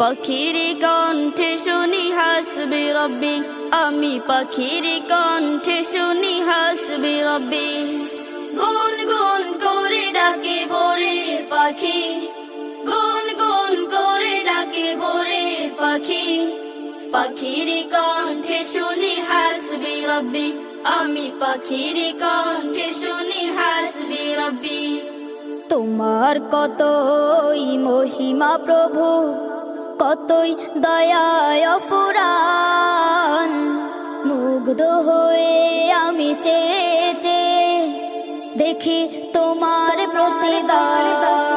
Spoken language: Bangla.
পাখির কণ্ঠে শুনি হাসবি রব্বি, আমি পাখির কণ্ঠে শুনি হাসবি রব্বি। গুন গুন করে ডাকে ভোরের পাখি, গুন গুন করে ডাকে ভোরের পাখি, পাখির কণ্ঠে শুনি হাসবি রব্বি, আমি পাখির কণ্ঠে শুনি হাসবি রব্বি। তোমার কতই মহিমা প্রভু, কতই দয়ায় অফুরান, মুগ্ধ হয়ে আমি চেয়ে চেয়ে দেখি তোমার প্রতিদান।